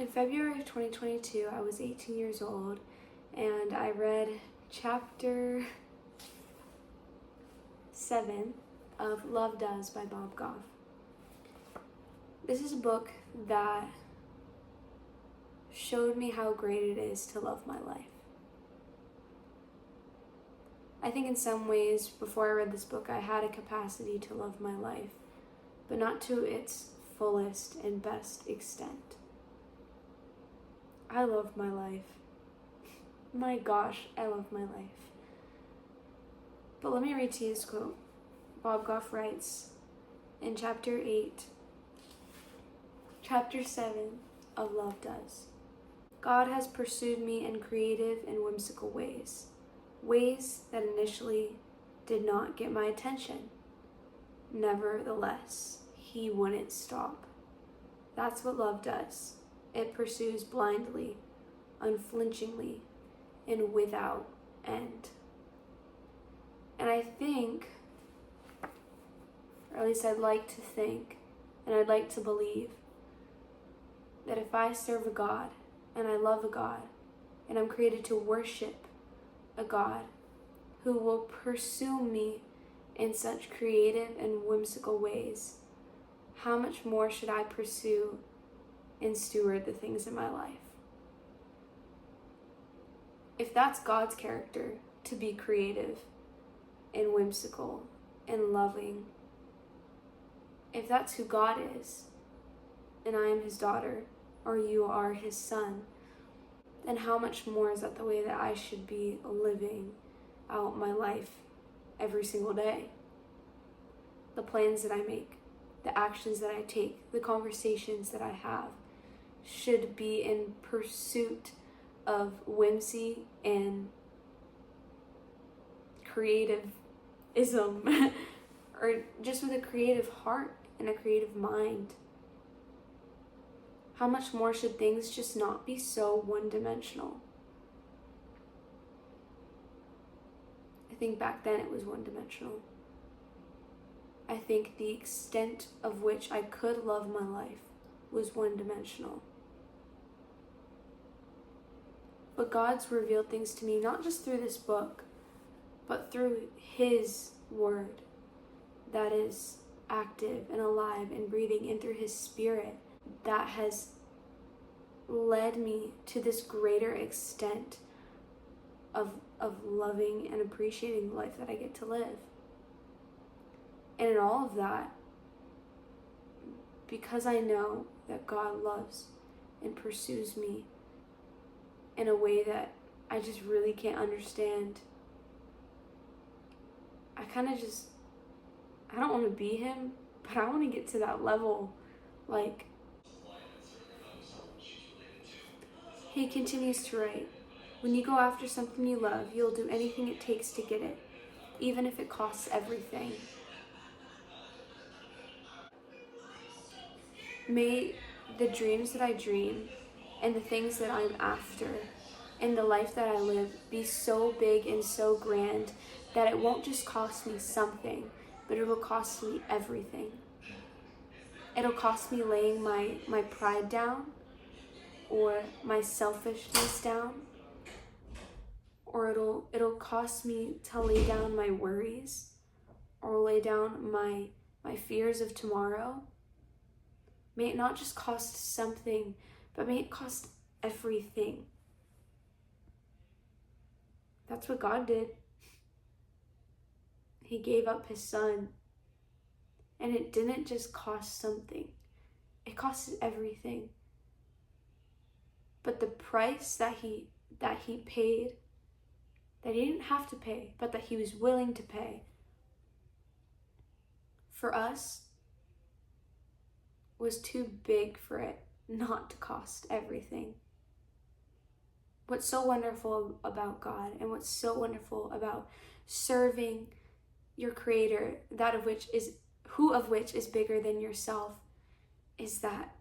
In February of 2022, I was 18 years old, and I read chapter 7 of Love Does by Bob Goff. This is a book that showed me how great it is to love my life. I think in some ways, before I read this book, I had a capacity to love my life, but not to its fullest and best extent. I love my life. My gosh, I love my life. But let me read to you this quote. Bob Goff writes in chapter 7 of Love Does. God has pursued me in creative and whimsical ways that initially did not get my attention. Nevertheless, he wouldn't stop. That's what love does. It pursues blindly, unflinchingly, and without end. And I think, or at least I'd like to think, and I'd like to believe, that if I serve a God, and I love a God, and I'm created to worship a God who will pursue me in such creative and whimsical ways, how much more should I pursue and steward the things in my life? If that's God's character, to be creative and whimsical and loving, if that's who God is, and I am his daughter, or you are his son, then how much more is that the way that I should be living out my life every single day? The plans that I make, the actions that I take, the conversations that I have should be in pursuit of whimsy and creativism, or just with a creative heart and a creative mind. How much more should things just not be so one-dimensional? I think back then it was one-dimensional. I think the extent of which I could love my life was one-dimensional. But God's revealed things to me, not just through this book, but through his word that is active and alive and breathing, and through his spirit that has led me to this greater extent of loving and appreciating the life that I get to live. And in all of that, because I know that God loves and pursues me in a way that I just really can't understand, I don't want to be him, but I want to get to that level. Like, he continues to write, when you go after something you love, you'll do anything it takes to get it, even if it costs everything. May the dreams that I dream and the things that I'm after and the life that I live be so big and so grand that it won't just cost me something, but it will cost me everything. It'll cost me laying my pride down, or my selfishness down, or it'll cost me to lay down my worries, or lay down my fears of tomorrow. May it not just cost something, but may it cost everything. That's what God did. He gave up his son. And it didn't just cost something. It costed everything. But the price that he paid, that he didn't have to pay, but that he was willing to pay for us, was too big for it not to cost everything. What's so wonderful about God, and what's so wonderful about serving your creator, who of which is bigger than yourself, is that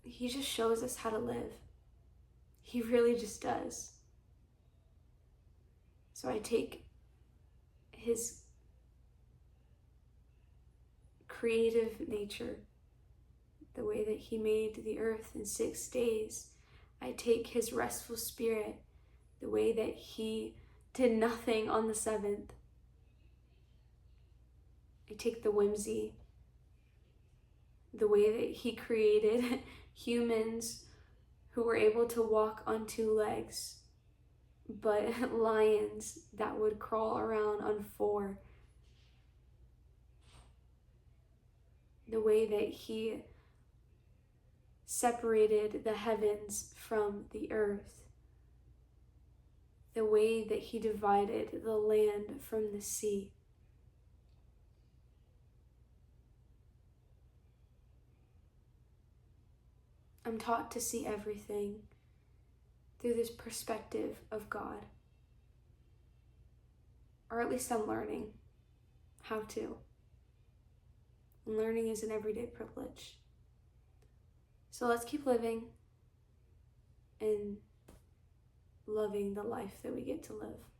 he just shows us how to live. He really just does. So I take his creative nature, the way that he made the earth in 6 days, I take his restful spirit, the way that he did nothing on the seventh. I take the whimsy, the way that he created humans who were able to walk on two legs, but lions that would crawl around on four. The way that he separated the heavens from the earth. The way that he divided the land from the sea. I'm taught to see everything through this perspective of God. Or at least I'm learning how to. And learning is an everyday privilege. So let's keep living and loving the life that we get to live.